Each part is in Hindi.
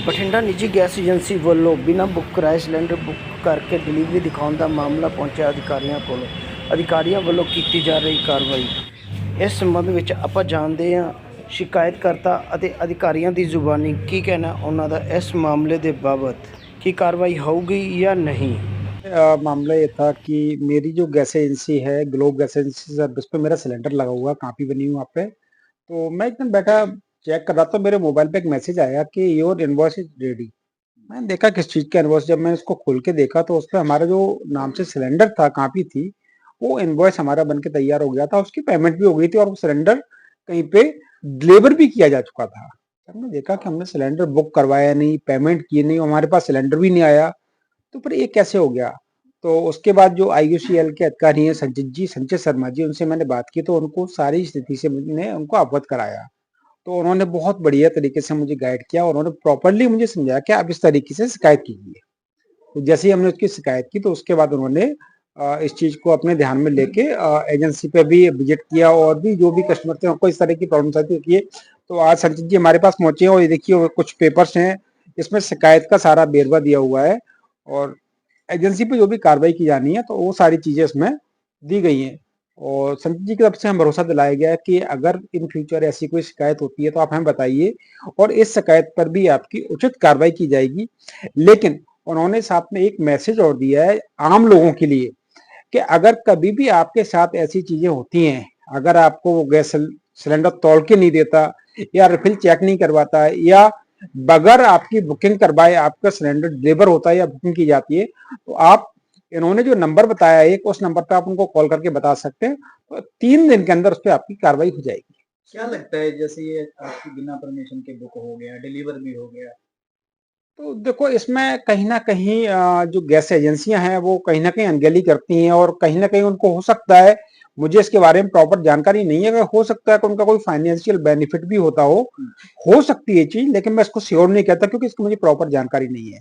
ਬਠਿੰਡਾ ਨਿੱਜੀ ਗੈਸ ਏਜੰਸੀ ਵੱਲੋਂ ਬਿਨਾਂ ਬੁੱਕ ਕਰਾਏ ਸਿਲੰਡਰ ਬੁੱਕ ਕਰਕੇ ਡਿਲੀਵਰੀ ਦਿਖਾਉਣ ਦਾ ਮਾਮਲਾ ਪਹੁੰਚਿਆ ਅਧਿਕਾਰੀਆਂ ਕੋਲ। ਅਧਿਕਾਰੀਆਂ ਵੱਲੋਂ ਕੀਤੀ ਜਾ ਰਹੀ ਕਾਰਵਾਈ। ਇਸ ਸੰਬੰਧ ਵਿੱਚ ਆਪਾਂ ਜਾਣਦੇ ਹਾਂ ਸ਼ਿਕਾਇਤਕਰਤਾ ਅਤੇ ਅਧਿਕਾਰੀਆਂ ਦੀ ਜ਼ੁਬਾਨੀ ਕੀ ਕਹਿਣਾ ਉਹਨਾਂ ਦਾ ਇਸ ਮਾਮਲੇ ਦੇ ਬਾਬਤ, ਕੀ कार्रवाई होगी या नहीं। मामला ये था कि मेरी जो गैस एजेंसी है, ग्लोब गैस एजेंसी सर्विस पे मेरा सिलेंडर लगा हुआ, कापी बनी हुई वहाँ पे। तो मैं एक दिन बैठा चेक कर रहा था, मेरे मोबाइल पे एक मैसेज आया कि योर इनवॉइस इज रेडी। मैंने देखा किस चीज़ का इनवॉइस, जब मैंने इसको खोल के देखा तो उस पे हमारा जो नाम से सिलेंडर था, कापी थी, वो इनवॉइस हमारा बन के तैयार हो गया था, उसकी पेमेंट भी हो गई थी और वो सिलेंडर कहीं पे डिलीवर भी किया जा चुका था। हमने देखा कि हमने सिलेंडर बुक करवाया नहीं, पेमेंट की नहीं, हमारे पास सिलेंडर भी नहीं आया, तो फिर ये कैसे हो गया। तो उसके बाद जो IUCL के अधिकारी हैं संजय शर्मा जी, उनसे मैंने बात की तो उनको सारी स्थिति से मैंने उनको अवगत कराया। तो उन्होंने बहुत बढ़िया तरीके से मुझे गाइड किया और उन्होंने प्रॉपरली मुझे समझाया कि आप इस तरीके से शिकायत कीजिए। तो जैसे ही हमने उसकी शिकायत की तो उसके बाद उन्होंने इस चीज को अपने ध्यान में लेके एजेंसी पे भी विजिट किया और भी जो भी कस्टमर थे उनको इस तरह की प्रॉब्लम आती है। तो आज संजय जी हमारे पास पहुंचे हैं और ये देखिए कुछ पेपर्स हैं, इसमें शिकायत का सारा बेरवा दिया हुआ है और एजेंसी पे जो भी कार्रवाई की जानी है तो वो सारी चीजें इसमें दी गई हैं। और संजय जी की तरफ से हमें भरोसा दिलाया गया है कि अगर इन फ्यूचर ऐसी कोई शिकायत होती है तो आप हमें बताइए और इस शिकायत पर भी आपकी उचित कार्रवाई की जाएगी। लेकिन उन्होंने साथ में एक मैसेज और दिया है आम लोगों के लिए कि अगर कभी भी आपके साथ ऐसी चीजें होती हैं, अगर आपको वो गैस सिलेंडर तोल के नहीं देता या रिफिल चेक नहीं करवाता है या बगैर आपकी बुकिंग करवाए आपका सिलेंडर डिलीवर होता है या बुकिंग की जाती है, तो आप इन्होंने जो नंबर बताया एक, उस नंबर पर आप उनको कॉल करके बता सकते हैं। तो 3 दिन के अंदर उस पर आपकी कार्रवाई हो जाएगी। क्या लगता है जैसे ये आपकी बिना परमिशन के बुक हो गया, डिलीवर भी हो गया, तो देखो इसमें कहीं ना कहीं जो गैस एजेंसियां हैं वो कहीं ना कहीं अनगहली करती हैं और कहीं ना कहीं उनको हो सकता है, मुझे इसके बारे में प्रॉपर जानकारी नहीं है, अगर हो सकता है कि उनका कोई फाइनेंशियल बेनिफिट भी होता हो सकती है ये चीज, लेकिन मैं इसको श्योर नहीं कहता क्योंकि इसकी मुझे प्रॉपर जानकारी नहीं है।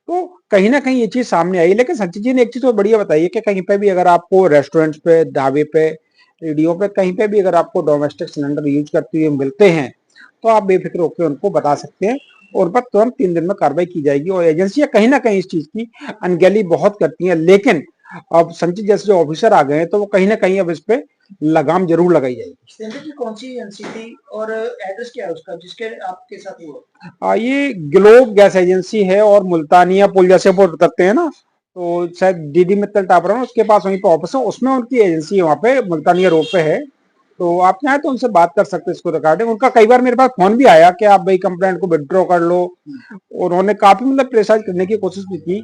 तो कहीं ना कहीं ये चीज सामने आई। लेकिन सचिन जी ने एक चीज तो बढ़िया बताई है कि कहीं पे भी अगर आपको रेस्टोरेंट्स पे, ढाबे पे, रेडियो पे, कहीं पे भी अगर आपको डोमेस्टिक सिलेंडर यूज करते हुए मिलते हैं तो आप बेफिक्र होकर उनको बता सकते हैं और पर तुरंत 3 दिन में कार्रवाई की जाएगी। और एजेंसियां कहीं ना कहीं इस चीज की अनगहली बहुत करती हैं, लेकिन अब संजय जैसे जो ऑफिसर आ गए हैं तो वो कहीं ना कहीं अब इस पे लगाम जरूर लगाई जाएगी। सिलेंडर की कौन सी एजेंसी थी और एड्रेस क्या है उसका जिसके आपके साथ हुआ? ये ग्लोब गैस एजेंसी है और मुल्तानिया पुल जैसे वो उतरते हैं ना, तो शायद डीडी मित्तल टावर है ना, उसके पास वहीं पे ऑफिस है, उसमें उनकी एजेंसी है, वहाँ पे मुल्तानिया रोड पे है। तो आप चाहें तो उनसे बात कर सकते हैं इसको रिगार्डिंग। उनका कई बार मेरे पास फोन भी आया कि आप भाई कंप्लेंट को विड्रॉ कर लो और उन्होंने काफी मतलब प्रेसाइज करने की कोशिश भी की,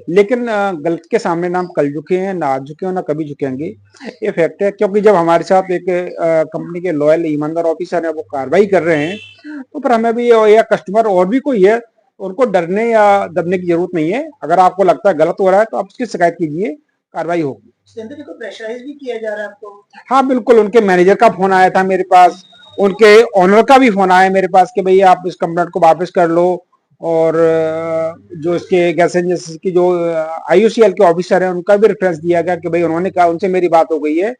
लेकिन गलत के सामने ना हम कल झुके हैं, ना आज झुके हैं, ना कभी झुकेंगे। ये फैक्ट है क्योंकि जब हमारे साथ एक कंपनी के लॉयल ईमानदार ऑफिसर है वो कार्रवाई कर रहे हैं तो फिर हमें भी या कस्टमर और भी कोई है उनको डरने या दबने की जरूरत नहीं है। अगर आपको लगता है गलत हो रहा है तो आप उसकी शिकायत कीजिए, कार्रवाई होगी। सिलेंडर को प्रेशराइज भी किया जा रहा है आपको? हाँ बिल्कुल, उनके मैनेजर का फोन आया था मेरे पास, उनके ऑनर का भी फोन आया मेरे पास कि भैया आप इस कंप्लेंट को वापस कर लो। और जो इसके गैस एजेंसी की जो IUCL के ऑफिसर है उनका भी रेफरेंस दिया गया कि भाई उन्होंने कहा उनसे मेरी बात हो गई है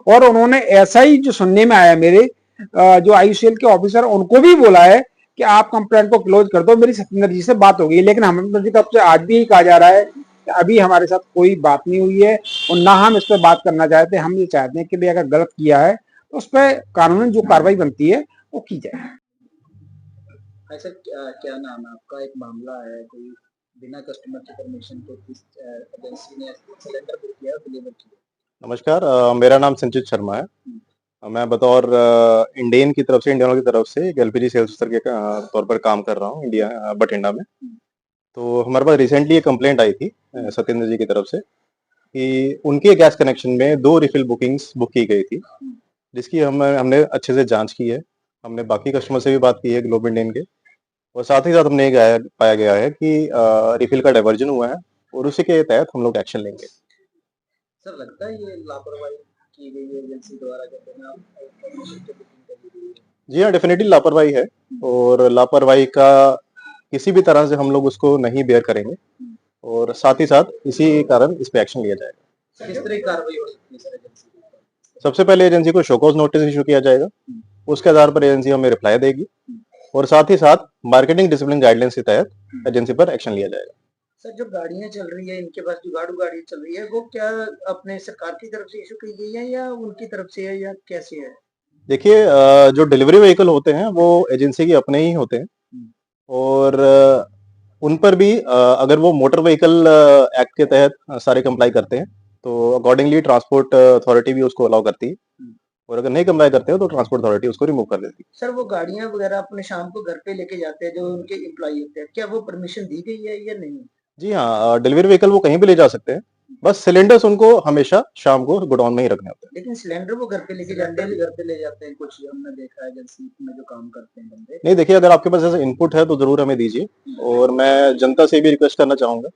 और उन्होंने ऐसा ही जो सुनने में आया मेरे जो IUCL के ऑफिसर उनको भी बोला है कि आप कंप्लेंट को क्लोज कर दो, मेरी सत्येंद्र जी से बात हो गई है। लेकिन हमें तरफ से आज भी यही कहा जा रहा है कि अभी हमारे साथ कोई बात नहीं हुई है और ना हम इस पर बात करना चाहते। हम ये चाहते हैं कि भाई अगर गलत किया है तो उस पर कानूनी जो कार्रवाई बनती है वो की जाए। ऐसा क्या नाम है आपका? एक मामला है कोई बिना कस्टमर की परमिशन के किस एजेंसी ने सिलेंडर बुक किया डिलीवर किया? नमस्कार, मेरा नाम संचित शर्मा है। मैं बतौर इंडियन की तरफ से, इंडियनों की तरफ से एक LPG सेल्स ऑफिसर के तौर पर काम कर रहा हूँ इंडिया बठिंडा में। तो हमारे पास रिसेंटली एक कंप्लेंट आई थी सत्येंद्र जी की तरफ से कि उनके गैस कनेक्शन में 2 रिफिल बुकिंग्स बुक की गई थी, जिसकी हमने अच्छे से जांच की है। हमने बाकी कस्टमर से भी बात की है ग्लोब इंडियन के, और साथ ही साथ हमने ये पाया गया है कि रिफिल का डाइवर्जन हुआ है और उसी के तहत हम लोग एक्शन लेंगे। सर लगता है ये लापरवाही की गई है एजेंसी द्वारा जब बिना परमिशन के बुकिंग करी गई है? जी हाँ, डेफिनेटली लापरवाही है और लापरवाही का किसी भी तरह से हम लोग उसको नहीं बेयर करेंगे और साथ ही साथ इसी कारण इस पे एक्शन लिया जाएगा। किस तरह की कार्रवाई हो सकती है सर एजेंसी की? सबसे पहले एजेंसी को शो कॉज नोटिस इशू किया जाएगा, उसके आधार पर एजेंसी हमें रिप्लाई देगी और साथ ही साथ मार्केटिंग डिसिप्लिन गाइडलाइंस के तहत एजेंसी पर एक्शन लिया जाएगा। सर जो गाड़ियां चल रही है, इनके पास जुगाड़ू गाड़ी चल रही है, वो क्या अपने सरकार की तरफ से इशू की गई है या उनकी तरफ से है या कैसे है? देखिए जो डिलीवरी व्हीकल होते हैं वो एजेंसी के अपने ही होते हैं और उन पर भी अगर वो मोटर व्हीकल एक्ट के तहत सारे कंप्लाई करते हैं तो अकॉर्डिंगली ट्रांसपोर्ट अथॉरिटी भी उसको अलाउ करती है और अगर नहीं कंप्लाई करते हो तो ट्रांसपोर्ट अथॉरिटी उसको रिमूव कर देती है। सर वो गाड़ियां वगैरह अपने शाम को घर पे लेके जाते हैं जो उनके एम्प्लॉय होते हैं, क्या वो परमिशन दी गई है या नहीं? जी हाँ, डिलीवरी व्हीकल वो कहीं भी ले जा सकते हैं, बस सिलेंडर्स उनको हमेशा शाम को गोडाउन में ही रखने होते हैं। लेकिन सिलेंडर वो घर पे लेके जाते हैं। घर पे ले जाते हैं, कुछ हमने देखा है एजेंसी में जो काम करते हैं बंदे। नहीं देखिए, अगर आपके पास ऐसा इनपुट है तो जरूर हमें दीजिए और मैं जनता से भी रिक्वेस्ट करना चाहूंगा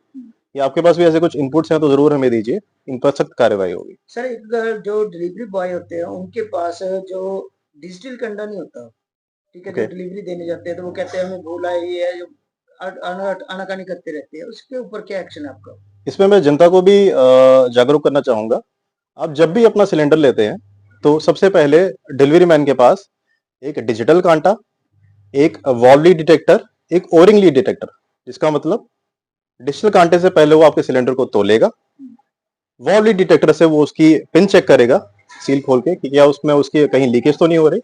कि आपके पास भी ऐसे कुछ इनपुट्स हैं तो जरूर हमें दीजिए, इन पर सख्त कार्रवाई होगी। सर एक जो डिलीवरी बॉय होते हैं उनके पास जो डिजिटल कंडा नहीं होता, ठीक है, जो Okay. डिलीवरी देने जाते हैं तो वो कहते हैं हमें भूल आई है, जो आनाकानी करते रहते हैं, उसके ऊपर क्या एक्शन है आपका? इसमें मैं जनता को भी जागरूक करना चाहूंगा। आप जब भी अपना सिलेंडर लेते हैं तो सबसे पहले डिलीवरी मैन के पास एक डिजिटल कांटा, एक वॉल्व लीड डिटेक्टर, एक ओरिंग लीड डिटेक्टर, जिसका मतलब डिजिटल कांटे से पहले वो आपके सिलेंडर को तोलेगा, वॉल्व लीड डिटेक्टर से वो उसकी पिन चेक करेगा सील खोल के कि क्या उसमें उसकी कहीं लीकेज तो नहीं हो रही,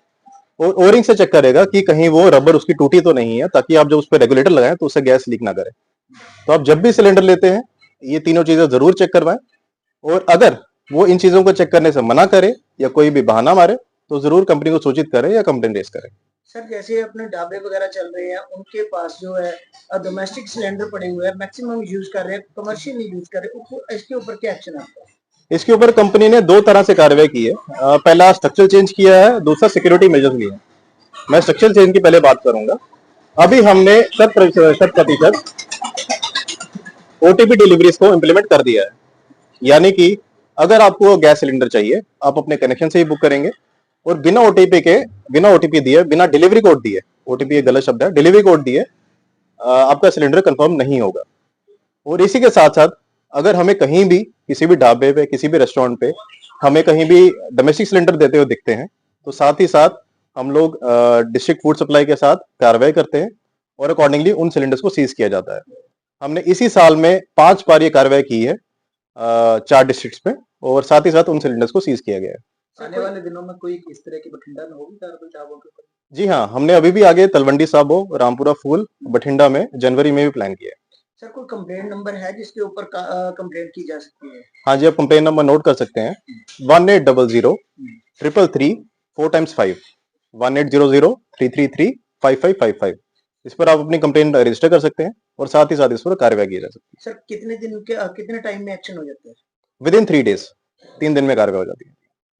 और ओरिंग से चेक करेगा कि कहीं वो रबर उसकी टूटी तो नहीं है, ताकि आप जब उस पर रेगुलेटर लगाएं तो उससे गैस लीक ना करे। तो आप जब भी सिलेंडर लेते हैं ये तीनों चीजें जरूर चेक करवाएं और अगर वो इन चीजों को चेक करने से मना करे या कोई भी बहाना मारे तो जरूर कंपनी को सूचित करें या कंप्लेन रेज करें। सर जैसे अपने ढाबे वगैरह चल रहे हैं उनके पास जो है डोमेस्टिक सिलेंडर पड़े हुए हैं, मैक्सिमम यूज कर रहे हैं, कमर्शियल नहीं यूज कर रहे, इसके ऊपर क्या एक्शन है आपका? इसके ऊपर कंपनी ने दो तरह से कार्रवाई की है। पहला स्ट्रक्चर चेंज किया है, दूसरा सिक्योरिटी मेजर्स लिए हैं। मैं स्ट्रक्चर चेंज की पहले बात करूंगा। अभी हमने 100% ओटीपी डिलीवरीज को इम्प्लीमेंट कर दिया है, यानी कि अगर आपको गैस सिलेंडर चाहिए आप अपने कनेक्शन से ही बुक करेंगे और बिना ओटीपी दिए, बिना डिलीवरी कोड दिए, ओटीपी एक गलत शब्द है, डिलीवरी कोड दिए आपका सिलेंडर कंफर्म नहीं होगा। और इसी के साथ साथ अगर हमें कहीं भी किसी भी ढाबे पे, किसी भी रेस्टोरेंट पे हमें कहीं भी डोमेस्टिक सिलेंडर देते हुए दिखते हैं तो साथ ही साथ हम लोग डिस्ट्रिक्ट फूड सप्लाई के साथ कार्रवाई करते हैं और अकॉर्डिंगली उन सिलेंडर्स को सीज किया जाता है। हमने इसी साल में 5 बार ये कार्रवाई की है 4 डिस्ट्रिक्ट्स में और साथ ही साथ उन सिलेंडर्स को सीज किया गया है। आने वाले दिनों में कोई इस तरह की बठिंडा में होगी कार्रवाई ढाबों के ऊपर? जी हाँ, हमने अभी भी आगे तलवंडी साबो, रामपुरा फूल, बठिंडा में जनवरी में भी प्लान किया है। सर कोई कंप्लेंट नंबर है जिसके ऊपर कंप्लेंट की जा सकती है? हाँ जी, आप कंप्लेन नंबर नोट कर सकते हैं 1800 333 4x5 1800 333 5555। इस पर आप अपनी कंप्लेन रजिस्टर कर सकते हैं और साथ ही साथ इस पर कार्रवाई की जा सकती है। सर कितने दिन के कितने टाइम में एक्शन हो जाता है? विद इन 3 days, 3 दिन में कार्रवाई हो जाती है।